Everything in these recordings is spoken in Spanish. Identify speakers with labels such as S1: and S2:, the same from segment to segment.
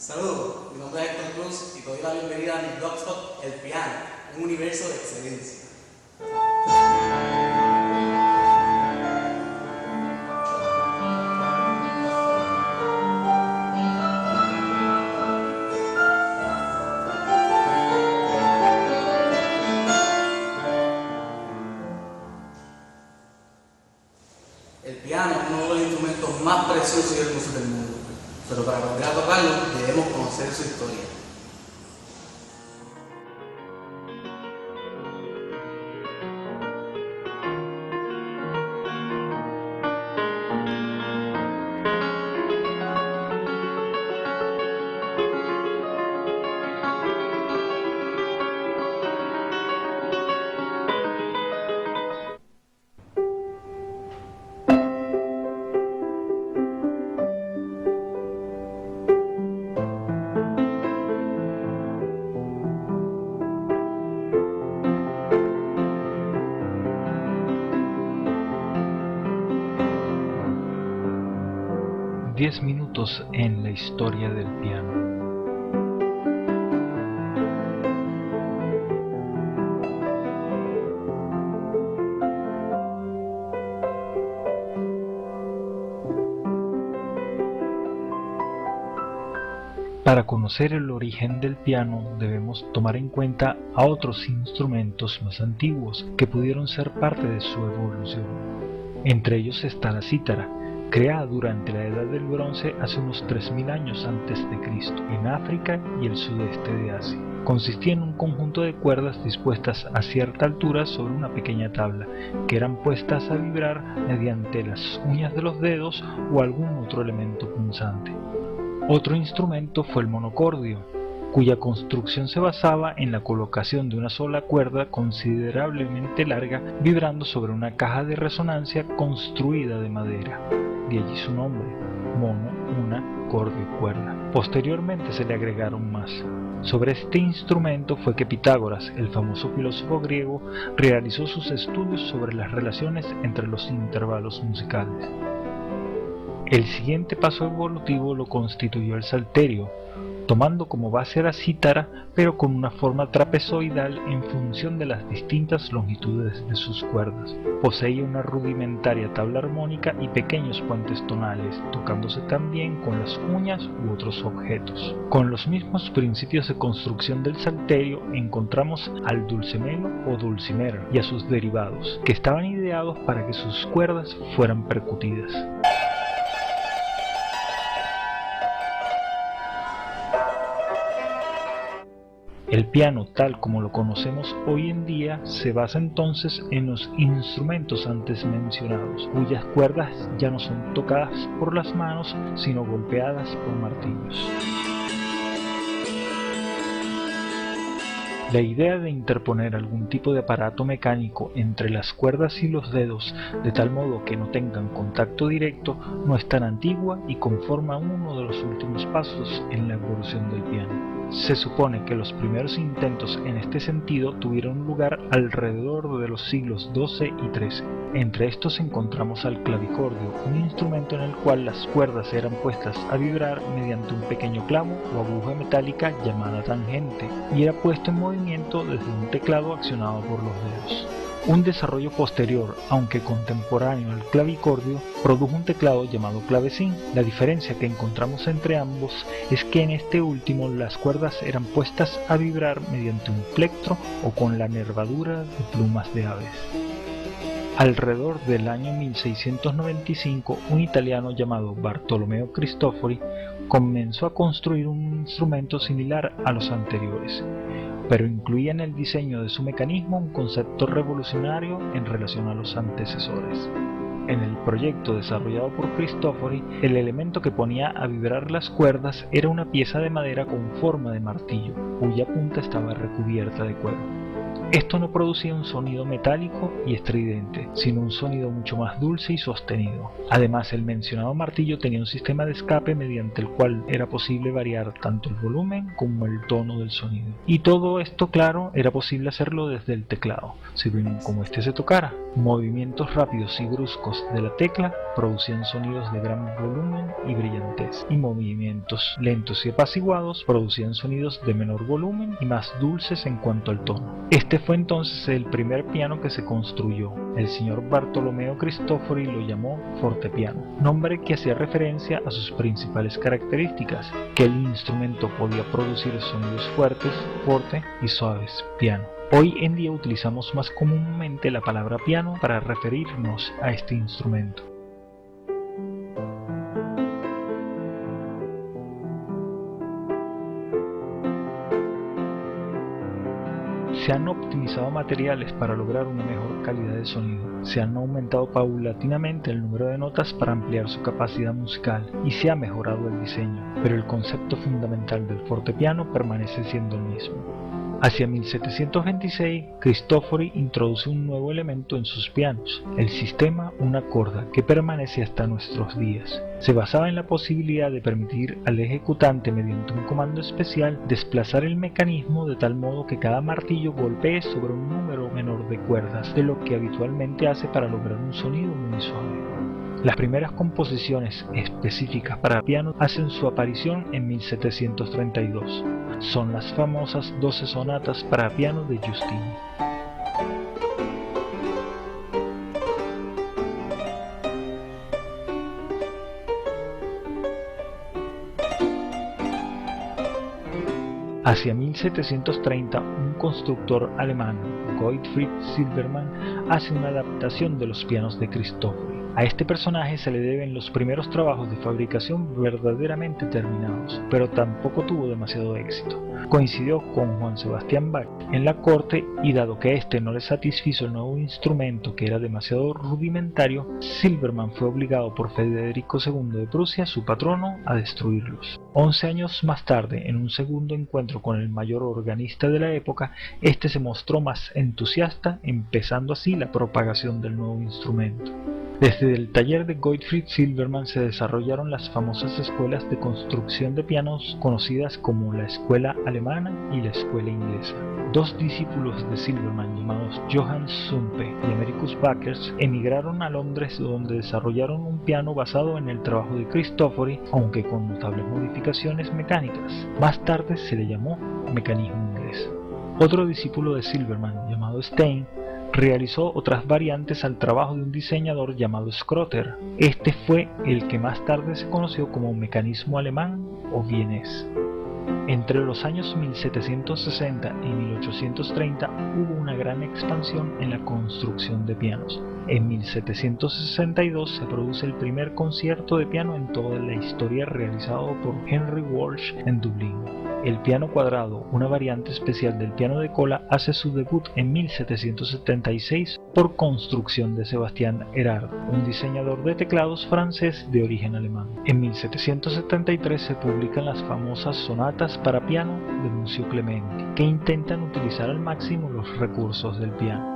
S1: Saludos, mi nombre es Héctor Cruz y te doy la bienvenida a mi blogspot El Piano, un universo de excelencia. El piano es uno de los instrumentos más preciosos y hermosos del mundo, pero para aprender a tocarlo debemos conocer su historia.
S2: Diez minutos en la historia del piano. Para conocer el origen del piano debemos tomar en cuenta a otros instrumentos más antiguos que pudieron ser parte de su evolución. Entre ellos está la cítara, creada durante la Edad del Bronce hace unos 3000 años antes de Cristo, en África y el sudeste de Asia. Consistía en un conjunto de cuerdas dispuestas a cierta altura sobre una pequeña tabla, que eran puestas a vibrar mediante las uñas de los dedos o algún otro elemento punzante. Otro instrumento fue el monocordio, cuya construcción se basaba en la colocación de una sola cuerda considerablemente larga vibrando sobre una caja de resonancia construida de madera. De allí su nombre, mono, una, cordio, cuerda. Posteriormente se le agregaron más. Sobre este instrumento fue que Pitágoras, el famoso filósofo griego, realizó sus estudios sobre las relaciones entre los intervalos musicales. El siguiente paso evolutivo lo constituyó el salterio, tomando como base la cítara, pero con una forma trapezoidal en función de las distintas longitudes de sus cuerdas. Poseía una rudimentaria tabla armónica y pequeños puentes tonales, tocándose también con las uñas u otros objetos. Con los mismos principios de construcción del salterio encontramos al dulcemelo o dulcimer y a sus derivados, que estaban ideados para que sus cuerdas fueran percutidas. El piano, tal como lo conocemos hoy en día, se basa entonces en los instrumentos antes mencionados, cuyas cuerdas ya no son tocadas por las manos, sino golpeadas por martillos. La idea de interponer algún tipo de aparato mecánico entre las cuerdas y los dedos, de tal modo que no tengan contacto directo, no es tan antigua y conforma uno de los últimos pasos en la evolución del piano. Se supone que los primeros intentos en este sentido tuvieron lugar alrededor de los siglos XII y XIII. Entre estos encontramos al clavicordio, un instrumento en el cual las cuerdas eran puestas a vibrar mediante un pequeño clavo o aguja metálica llamada tangente, y era puesto en movimiento desde un teclado accionado por los dedos. Un desarrollo posterior, aunque contemporáneo al clavicordio, produjo un teclado llamado clavecín. La diferencia que encontramos entre ambos es que en este último las cuerdas eran puestas a vibrar mediante un plectro o con la nervadura de plumas de aves. Alrededor del año 1695, un italiano llamado Bartolomeo Cristofori comenzó a construir un instrumento similar a los anteriores, pero incluía en el diseño de su mecanismo un concepto revolucionario en relación a los antecesores. En el proyecto desarrollado por Cristofori, el elemento que ponía a vibrar las cuerdas era una pieza de madera con forma de martillo, cuya punta estaba recubierta de cuero. Esto no producía un sonido metálico y estridente, sino un sonido mucho más dulce y sostenido. Además, el mencionado martillo tenía un sistema de escape mediante el cual era posible variar tanto el volumen como el tono del sonido. Y todo esto, claro, era posible hacerlo desde el teclado, según como este se tocara. Movimientos rápidos y bruscos de la tecla producían sonidos de gran volumen y brillantez, y movimientos lentos y apaciguados producían sonidos de menor volumen y más dulces en cuanto al tono. Este fue entonces el primer piano que se construyó. El señor Bartolomeo Cristofori lo llamó fortepiano, nombre que hacía referencia a sus principales características, que el instrumento podía producir sonidos fuertes, forte y suaves, piano. Hoy en día utilizamos más comúnmente la palabra piano para referirnos a este instrumento. Se han optimizado materiales para lograr una mejor calidad de sonido, se han aumentado paulatinamente el número de notas para ampliar su capacidad musical y se ha mejorado el diseño, pero el concepto fundamental del fortepiano permanece siendo el mismo. Hacia 1726, Cristofori introduce un nuevo elemento en sus pianos, el sistema una corda, que permanece hasta nuestros días. Se basaba en la posibilidad de permitir al ejecutante, mediante un comando especial, desplazar el mecanismo de tal modo que cada martillo golpee sobre un número menor de cuerdas de lo que habitualmente hace para lograr un sonido muy suave. Las primeras composiciones específicas para piano hacen su aparición en 1732. Son las famosas 12 sonatas para piano de Justin. Hacia 1730, un constructor alemán, Gottfried Silbermann, hace una adaptación de los pianos de Cristofori. A este personaje se le deben los primeros trabajos de fabricación verdaderamente terminados, pero tampoco tuvo demasiado éxito. Coincidió con Juan Sebastián Bach en la corte y dado que éste no le satisfizo el nuevo instrumento, que era demasiado rudimentario, Silbermann fue obligado por Federico II de Prusia, su patrono, a destruirlos. 11 años más tarde, en un segundo encuentro con el mayor organista de la época, este se mostró más entusiasta, empezando así la propagación del nuevo instrumento. Desde el taller de Gottfried Silbermann se desarrollaron las famosas escuelas de construcción de pianos conocidas como la escuela alemana y la escuela inglesa. Dos discípulos de Silbermann llamados Johann Sumpe y Americus Bakers emigraron a Londres, donde desarrollaron un piano basado en el trabajo de Cristofori, aunque con notables modificaciones mecánicas. Más tarde se le llamó mecanismo inglés. Otro discípulo de Silbermann, llamado Stein, realizó otras variantes al trabajo de un diseñador llamado Scroter. Este fue el que más tarde se conoció como mecanismo alemán o vienés. Entre los años 1760 y 1830 hubo una gran expansión en la construcción de pianos. En 1762 se produce el primer concierto de piano en toda la historia realizado por Henry Walsh en Dublín. El piano cuadrado, una variante especial del piano de cola, hace su debut en 1776 por construcción de Sebastián Erard, un diseñador de teclados francés de origen alemán. En 1773 se publican las famosas sonatas para piano de Muzio Clementi, que intentan utilizar al máximo los recursos del piano.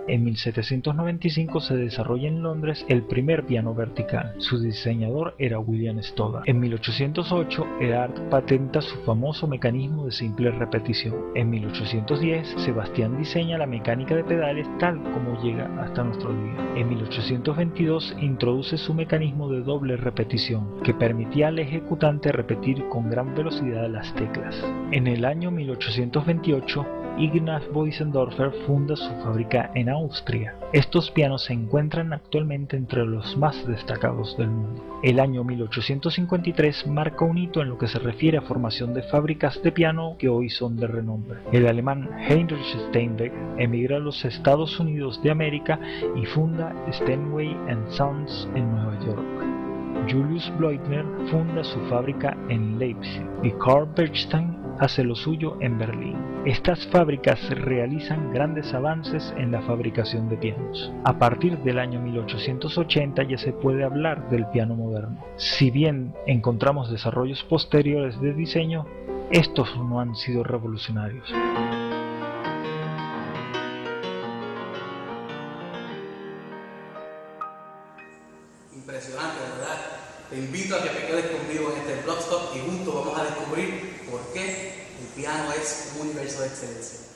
S2: En 1795 se desarrolla en Londres el primer piano vertical. Su diseñador era William Stoddard. En 1808, Erard patenta su famoso mecanismo de simple repetición. En 1810, Sebastián diseña la mecánica de pedales tal como llega hasta nuestro día. En 1822, introduce su mecanismo de doble repetición, que permitía al ejecutante repetir con gran velocidad las teclas. En el año 1828, Ignaz Boissendorfer funda su fábrica en Austria. Estos pianos se encuentran actualmente entre los más destacados del mundo. El año 1853 marca un hito en lo que se refiere a formación de fábricas de piano que hoy son de renombre. El alemán Heinrich Steinweg emigra a los Estados Unidos de América y funda Steinway & Sons en Nueva York. Julius Bleutner funda su fábrica en Leipzig y Carl Bechstein hace lo suyo en Berlín. Estas fábricas realizan grandes avances en la fabricación de pianos. A partir del año 1880 ya se puede hablar del piano moderno. Si bien encontramos desarrollos posteriores de diseño, estos no han sido revolucionarios.
S1: Impresionante, ¿verdad? Te invito a que te quedes conmigo en este Blogstop y juntos vamos a descubrir por qué el piano es un universo de excelencia.